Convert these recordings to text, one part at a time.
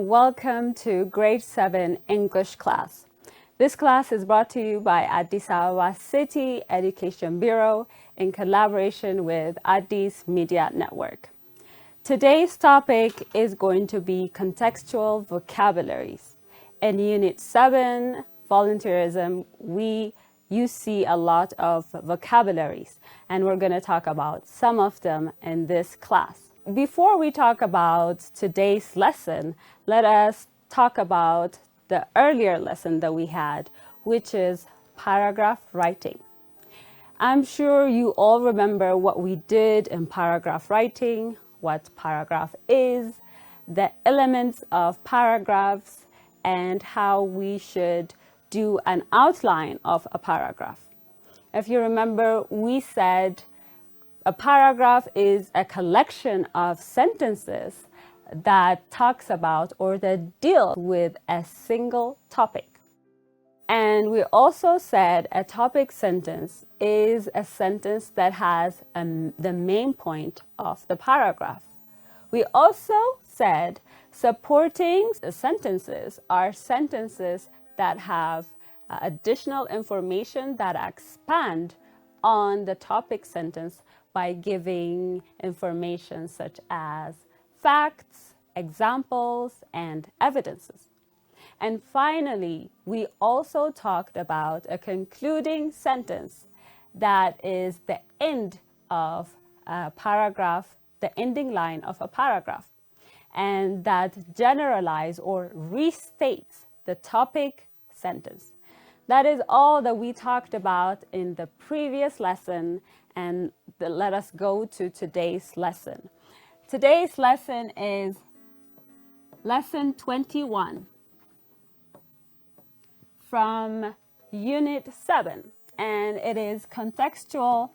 welcome to Grade 7 English class. This class is brought to you by Addis Ababa City Education Bureau in collaboration with Addis Media Network. Today's topic is going to be contextual vocabularies. In Unit 7, volunteerism, you see a lot of vocabularies, and we're going to talk about some of them in this class. Before we talk about today's lesson, let us talk about the earlier lesson that we had, which is paragraph writing. I'm sure you all remember what we did in paragraph writing, what paragraph is, the elements of paragraphs, and how we should do an outline of a paragraph. If you remember, we said a paragraph is a collection of sentences that talks about or that deal with a single topic. And we also said a topic sentence is a sentence that has the main point of the paragraph. We also said supporting sentences are sentences that have additional information that expand on the topic sentence by giving information such as facts, examples, and evidences. And finally, we also talked about a concluding sentence that is the end of a paragraph, the ending line of a paragraph, and that generalizes or restates the topic sentence. That is all that we talked about in the previous lesson, and let us go to today's lesson. Today's lesson is lesson 21 from Unit 7, and it is contextual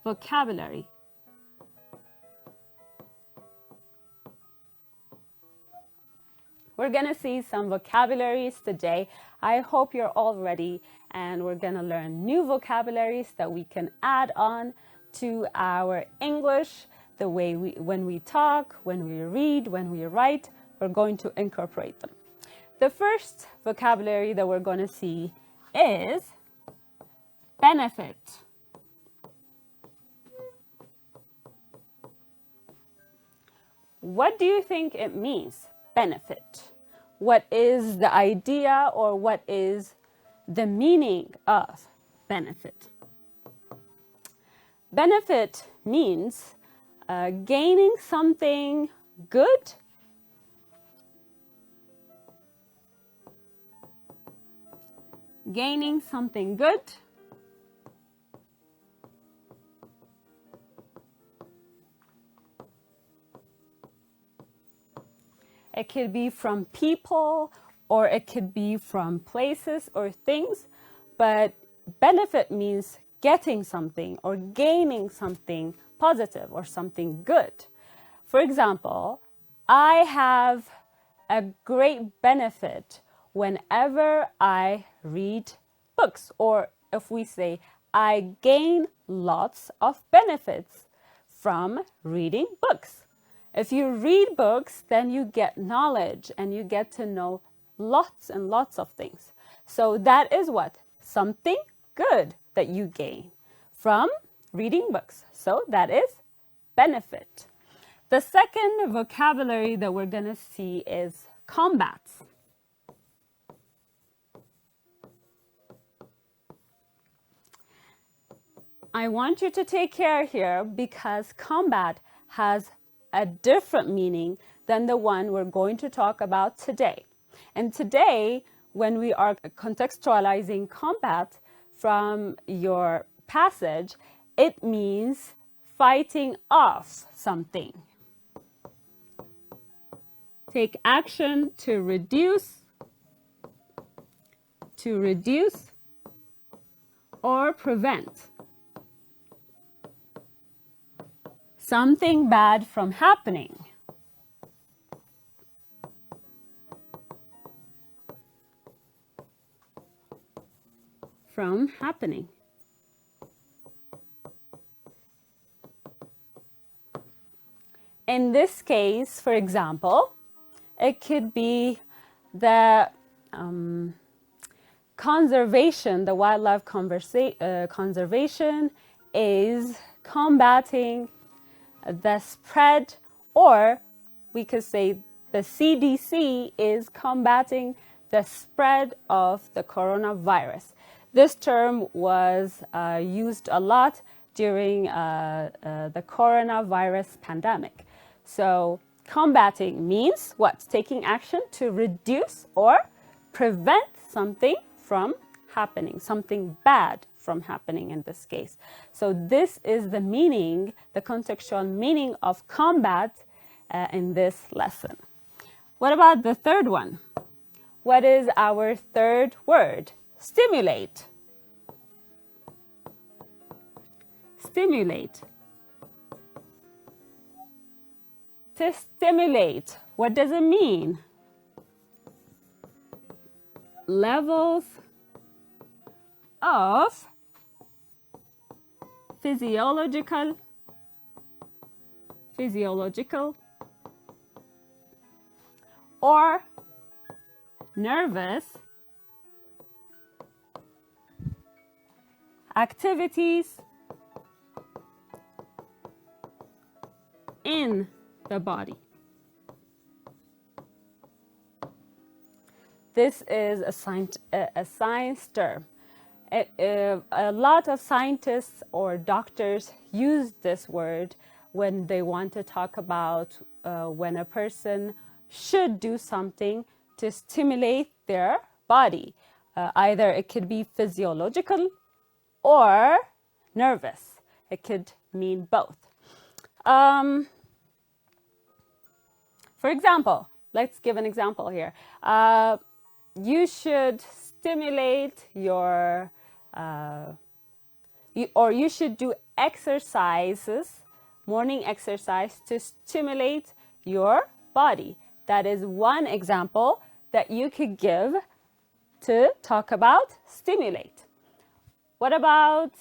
vocabulary. We're going to see some vocabularies today. I hope you're all ready, and we're going to learn new vocabularies that we can add on to our English, the way when we talk, when we read, when we write, we're going to incorporate them. The first vocabulary that we're going to see is benefit. What do you think it means, benefit? What is the idea or what is the meaning of benefit? Benefit means gaining something good, It could be from people, or it could be from places or things, but benefit means getting something or gaining something positive or something good. For example, I have a great benefit whenever I read books, or if we say, I gain lots of benefits from reading books. If you read books, then you get knowledge and you get to know lots and lots of things. So that is what? Something good that you gain from reading books. So that is benefit. The second vocabulary that we're going to see is combat. I want you to take care here because combat has a different meaning than the one we're going to talk about today. And today, when we are contextualizing combat from your passage, it means fighting off something. Take action to reduce or prevent something bad from happening. In this case, for example, it could be the conservation, the wildlife conservation is combating the spread, or we could say the CDC is combating the spread of the coronavirus. This term was used a lot during the coronavirus pandemic. So combating means what? Taking action to reduce or prevent something from happening, something bad from happening in this case. So this is the meaning, the contextual meaning of combat in this lesson. What about the third one? What is our third word? Stimulate. Stimulate. To stimulate, what does it mean? Levels of physiological or nervous activities in the body. This is a science term. A lot of scientists or doctors use this word when they want to talk about when a person should do something to stimulate their body. Either it could be physiological or nervous. It could mean both. For example, let's give an example here. You should stimulate your, you should do exercises, morning exercise to stimulate your body. That is one example that you could give to talk about stimulate. What about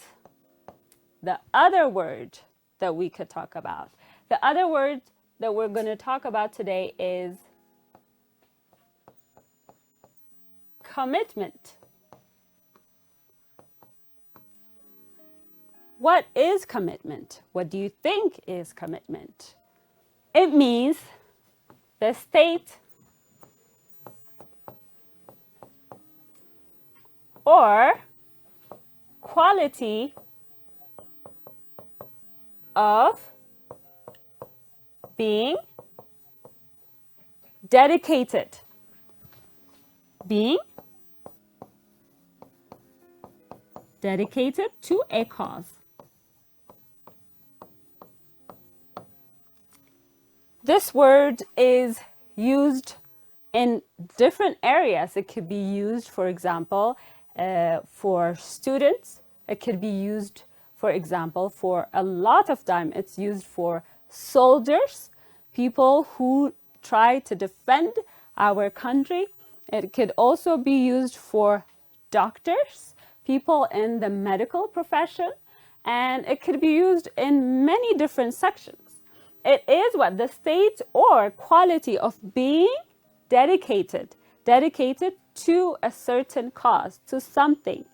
the other word that we could talk about? The other word that we're going to talk about today is commitment. What is commitment? What do you think is commitment? It means the state or quality of being dedicated. Being dedicated to a cause. This word is used in different areas. It could be used, for example, for students. It could be used, for example, for a lot of time. It's used for soldiers, people who try to defend our country. It could also be used for doctors, people in the medical profession, and it could be used in many different sections. It is what? The state or quality of being dedicated to a certain cause, to something.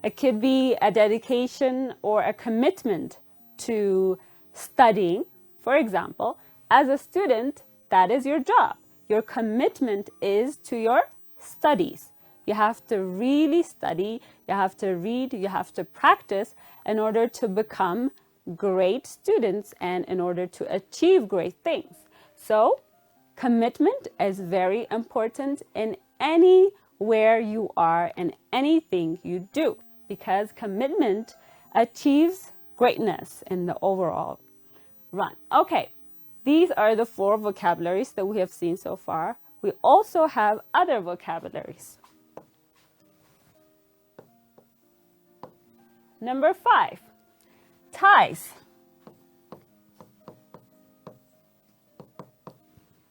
It could be a dedication or a commitment to studying. For example, as a student, that is your job. Your commitment is to your studies. You have to really study, you have to read, you have to practice in order to become great students and in order to achieve great things. So, commitment is very important in anywhere you are and anything you do, because commitment achieves greatness in the overall run. Okay, these are the 4 vocabularies that we have seen so far. We also have other vocabularies. Number 5, ties.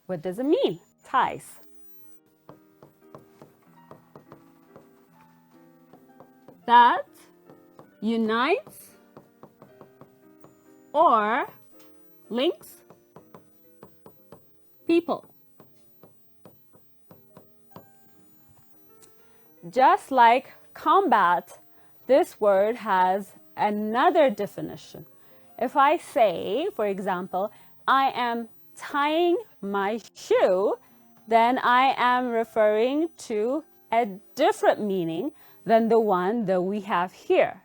What does it mean? Ties. That unites or links people. Just like combat, this word has another definition. If I say, for example, I am tying my shoe, then I am referring to a different meaning than the one that we have here.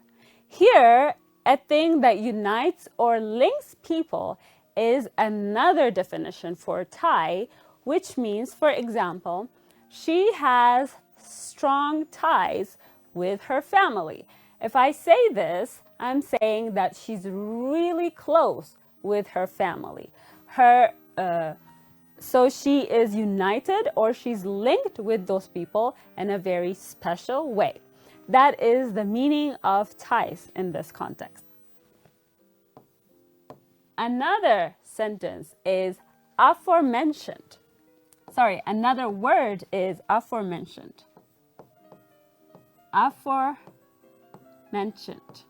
Here, a thing that unites or links people is another definition for tie, which means, for example, she has strong ties with her family. If I say this, I'm saying that she's really close with her family. So she is united or she's linked with those people in a very special way. That is the meaning of ties in this context. Another sentence is aforementioned. Sorry, another word is aforementioned. Aforementioned.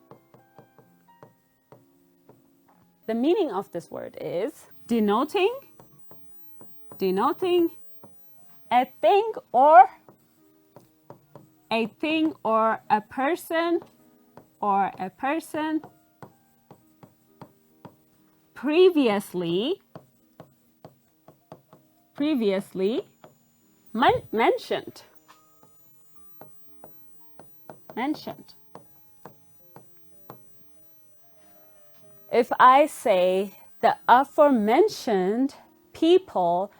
The meaning of this word is denoting a thing or a person previously mentioned. If I say the aforementioned people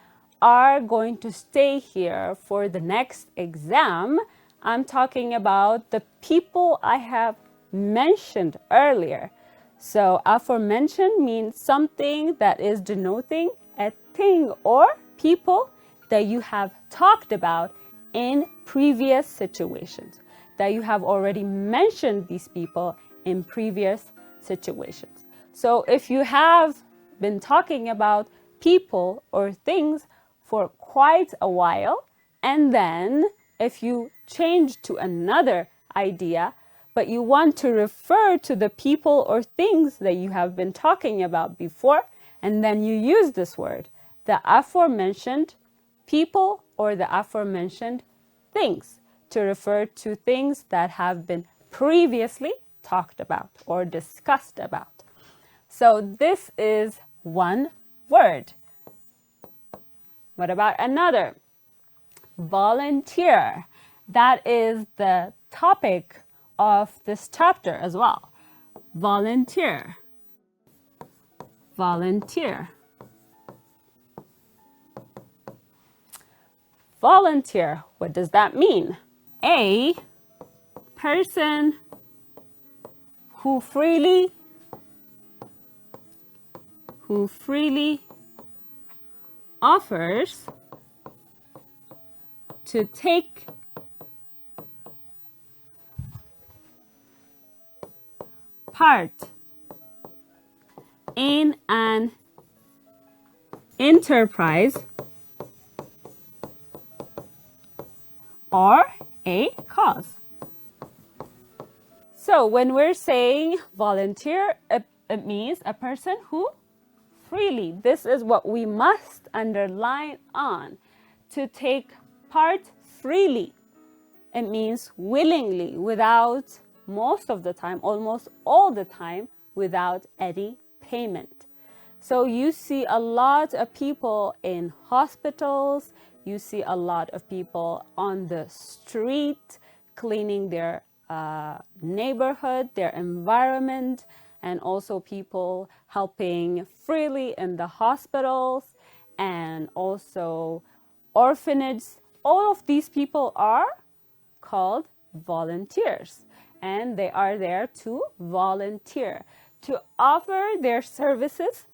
are going to stay here for the next exam, I'm talking about the people I have mentioned earlier. So aforementioned means something that is denoting a thing or people that you have talked about in previous situations, that you have already mentioned these people in previous situations. So if you have been talking about people or things for quite a while, and then if you change to another idea, but you want to refer to the people or things that you have been talking about before, and then you use this word, the aforementioned people or the aforementioned things, to refer to things that have been previously talked about or discussed about. So this is one word. What about another? Volunteer. That is the topic of this chapter as well. Volunteer. Volunteer. Volunteer. What does that mean? A person who freely offers to take part in an enterprise or a cause. So when we're saying volunteer, it means a person who freely, this is what we must underline on, to take part freely. It means willingly, without, most of the time, almost all the time, without any payment. So you see a lot of people in hospitals, you see a lot of people on the street cleaning their neighborhood, their environment, and also people helping freely in the hospitals and also orphanages. All of these people are called volunteers, and they are there to volunteer, to offer their services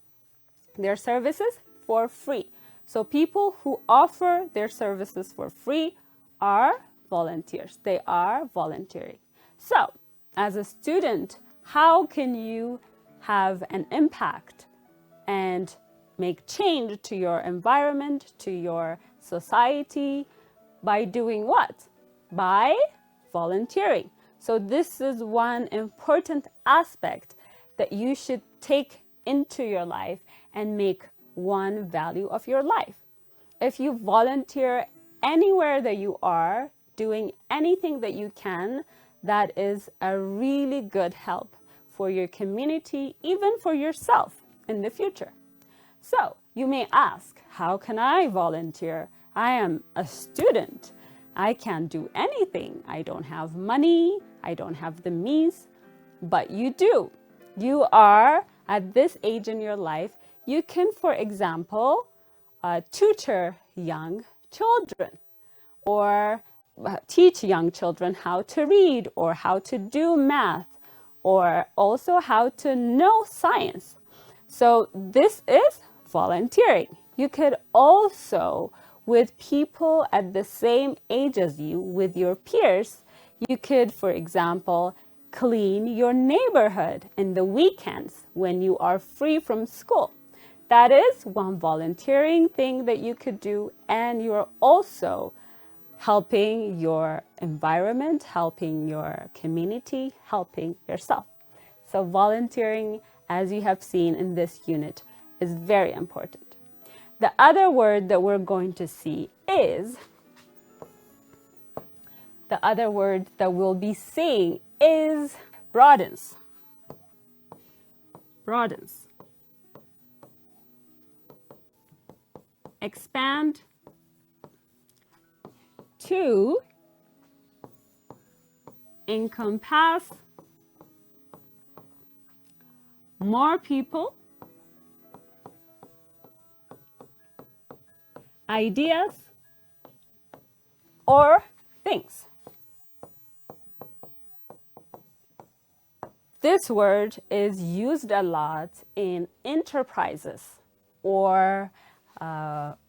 for free. So people who offer their services for free are volunteers. They are volunteering. So as a student, how can you have an impact and make change to your environment, to your society, by doing what? By volunteering. So this is one important aspect that you should take into your life and make one value of your life. If you volunteer anywhere that you are, doing anything that you can, that is a really good help for your community, even for yourself in the future. So you may ask, how can I volunteer? I am a student. I can't do anything. I don't have money. I don't have the means, but you do. You are at this age in your life. You can, for example, tutor young children or teach young children how to read or how to do math or also how to know science. So this is volunteering. You could also, with people at the same age as you, with your peers, you could, for example, clean your neighborhood in the weekends when you are free from school. That is one volunteering thing that you could do, and you're also helping your environment, helping your community, helping yourself. So volunteering, as you have seen in this unit, is very important. The other word that we're going to see is, the other word that we'll be seeing is broadens. Broadens. Expand to encompass more people, ideas, or things. This word is used a lot in enterprises or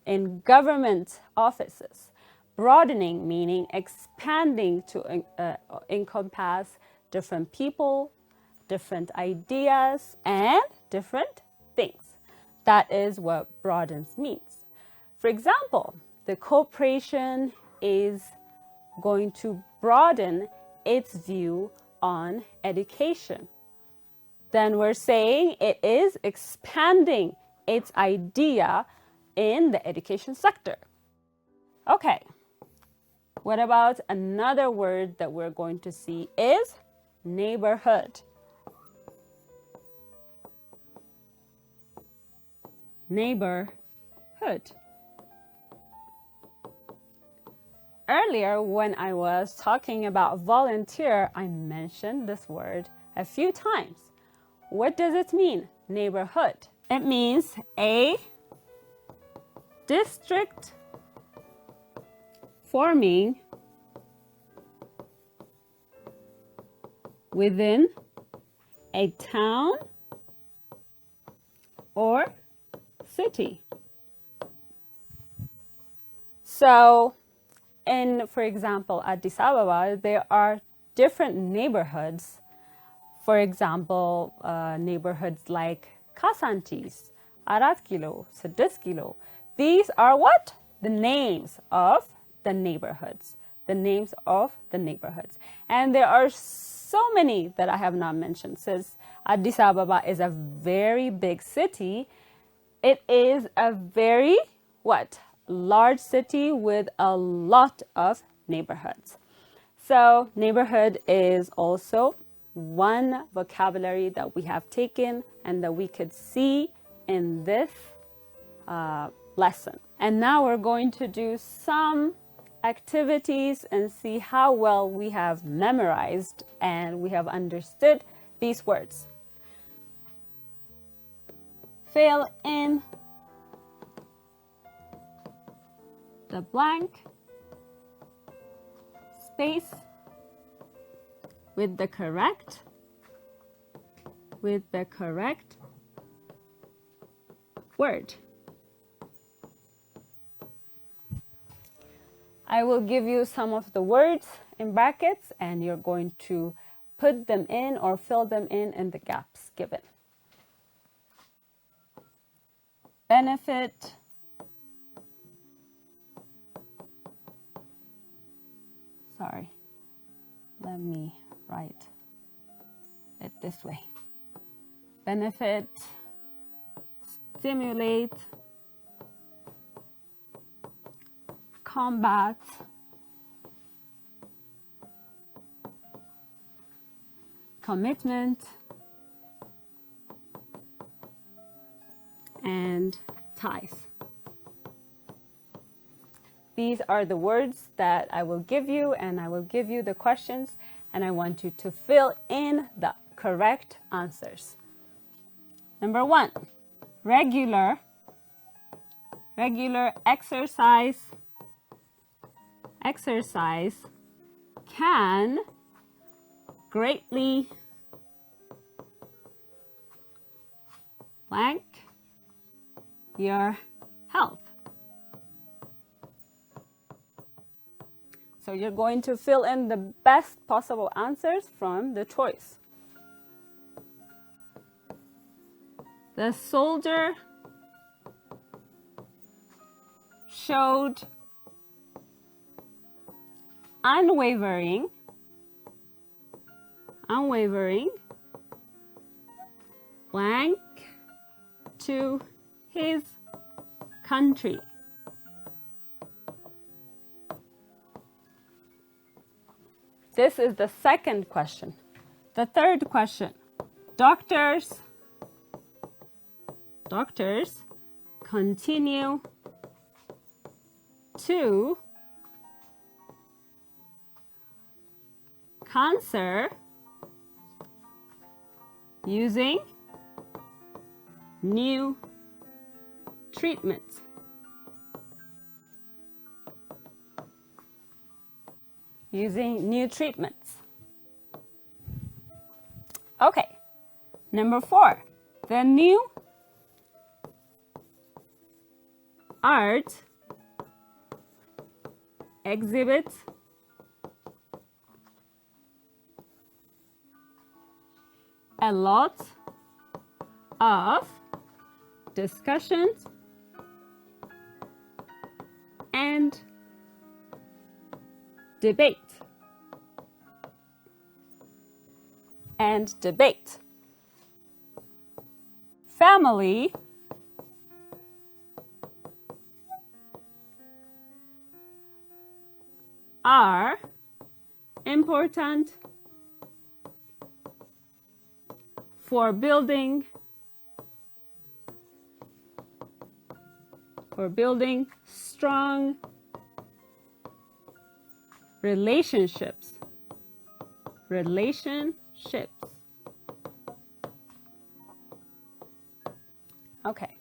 in government offices. Broadening meaning expanding to encompass different people, different ideas, and different things. That is what broadens means. For example, the corporation is going to broaden its view on education. Then we're saying it is expanding its idea in the education sector. Okay, what about another word that we're going to see is neighborhood. Neighborhood. Earlier, when I was talking about volunteer, I mentioned this word a few times. What does it mean, neighborhood? It means a district forming within a town or city. So, for example, Addis Ababa, there are different neighborhoods. For example, neighborhoods like Kasantis, Arat Kilo, Sadis Kilo. These are what? The names of the neighborhoods. The names of the neighborhoods. And there are so many that I have not mentioned. Since Addis Ababa is a very big city, it is a very, large city with a lot of neighborhoods. So neighborhood is also one vocabulary that we have taken and that we could see in this lesson. And now we're going to do some activities and see how well we have memorized and we have understood these words. Fill in the blank space with the correct word. I will give you some of the words in brackets and you're going to put them in or fill them in the gaps given. Benefit, sorry, let me write it this way. Benefit, stimulate, combat, commitment, and ties. These are the words that I will give you, and I will give you the questions, and I want you to fill in the correct answers. Number 1, regular exercise can greatly blank your health. So you're going to fill in the best possible answers from the choice. The soldier showed unwavering blank to his country. This is the second question. The third question. Doctors continue to cancer using new treatments. Okay. Number 4. The new art exhibit a lot of discussions and debate. Family are important for building strong relationships. Okay,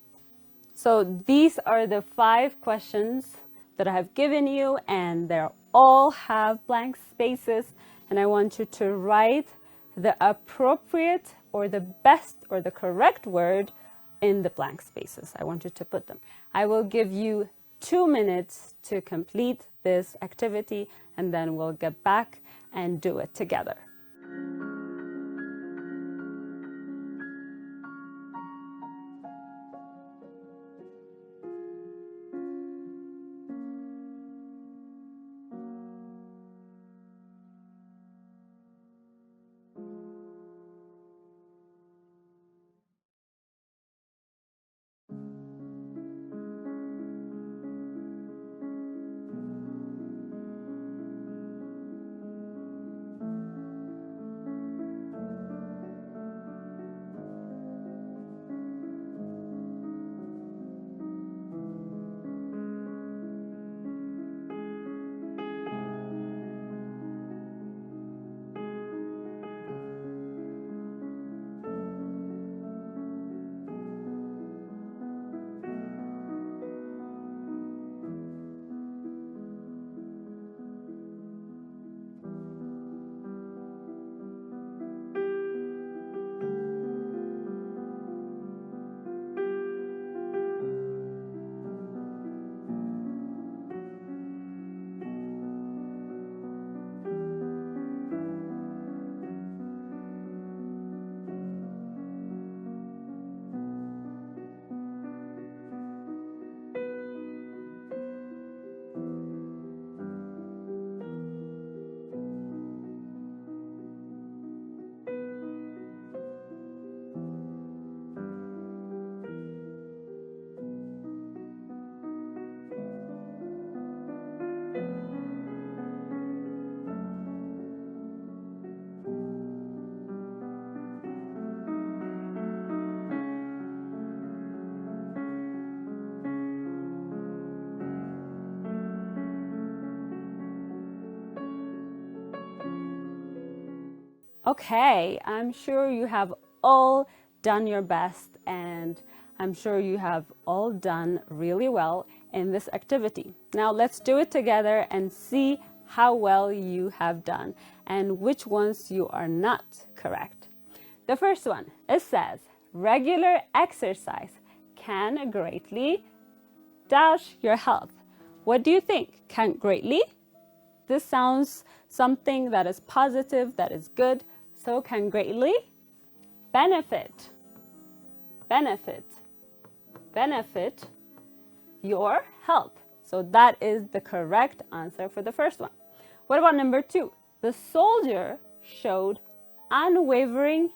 so these are the 5 questions that I have given you, and they all have blank spaces, and I want you to write the appropriate or the best or the correct word in the blank spaces. I want you to put them. I will give you 2 minutes to complete this activity, and then we'll get back and do it together. Okay, I'm sure you have all done your best, and I'm sure you have all done really well in this activity. Now let's do it together and see how well you have done and which ones you are not correct. The first one, it says, regular exercise can greatly dash your health. What do you think? Can greatly? This sounds something that is positive, that is good. So can greatly benefit your health. So that is the correct answer for the first one. What about number 2? The soldier showed unwavering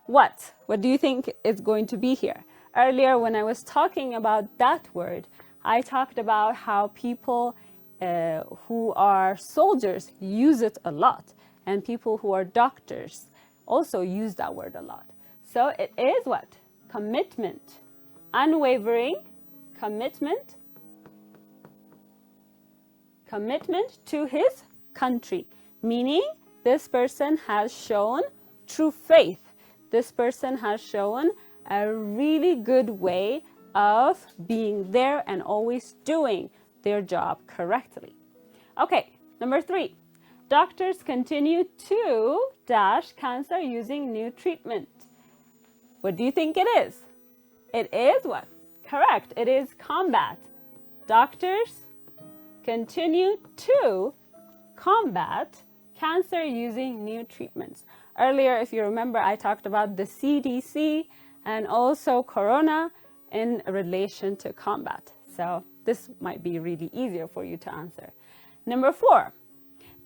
what? What do you think is going to be here? Earlier when I was talking about that word, I talked about how people who are soldiers use it a lot, and people who are doctors also use that word a lot. So it is what? Commitment. Unwavering commitment to his country, meaning this person has shown true faith. This person has shown a really good way of being there and always doing their job correctly. Okay, number 3. Doctors continue to dash cancer using new treatment. What do you think it is? It is what? Correct, it is combat. Doctors continue to combat cancer using new treatments. Earlier, if you remember, I talked about the CDC and also Corona in relation to combat. So this might be really easier for you to answer. Number 4,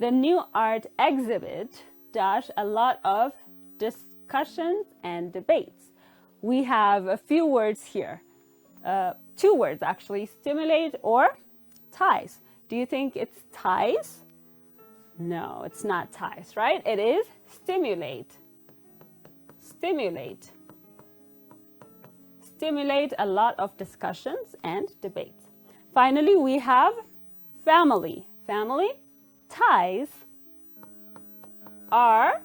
the new art exhibit dash a lot of discussions and debates. We have a few words here, 2 words actually, stimulate or ties. Do you think it's ties? No, it's not ties, right? It is stimulate. Stimulate a lot of discussions and debates. Finally, we have family. Family ties are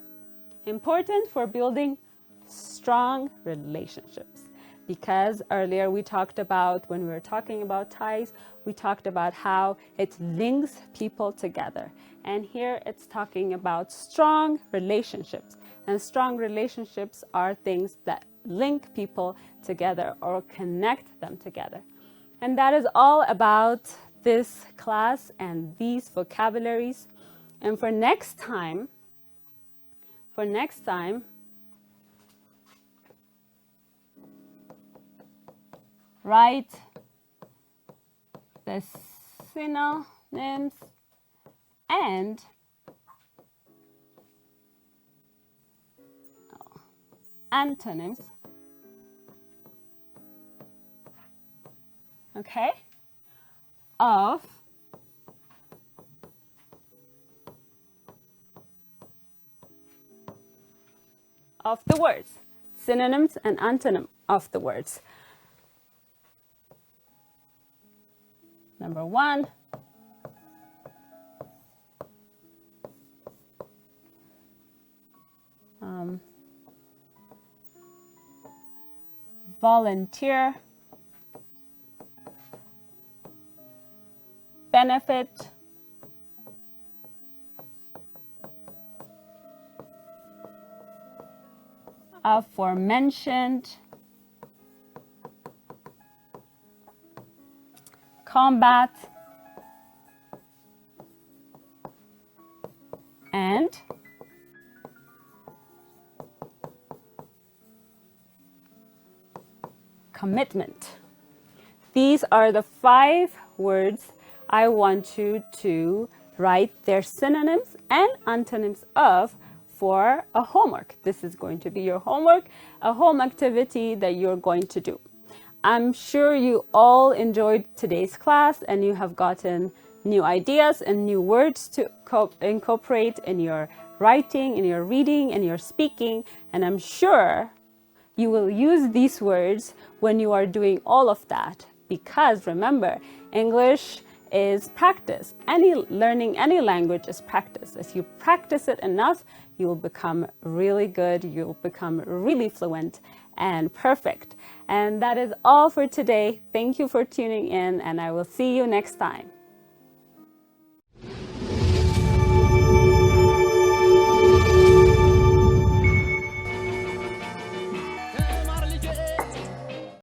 important for building strong relationships, because earlier we talked about, when we were talking about ties, we talked about how it links people together. And here it's talking about strong relationships. And strong relationships are things that link people together or connect them together. And that is all about this class and these vocabularies. And for next time, write the synonyms and antonyms, okay, of the words, synonyms and antonym of the words. Number 1, volunteer, benefit, aforementioned, combat, and commitment. These are the 5 words I want you to write their synonyms and antonyms of for a homework. This is going to be your homework, a home activity that you're going to do. I'm sure you all enjoyed today's class and you have gotten new ideas and new words to incorporate in your writing, in your reading, in your speaking, and I'm sure you will use these words when you are doing all of that, because remember, English is practice. Learning any language is practice. If you practice it enough, you will become really good, you'll become really fluent and perfect. And that is all for today. Thank you for tuning in, and I will see you next time.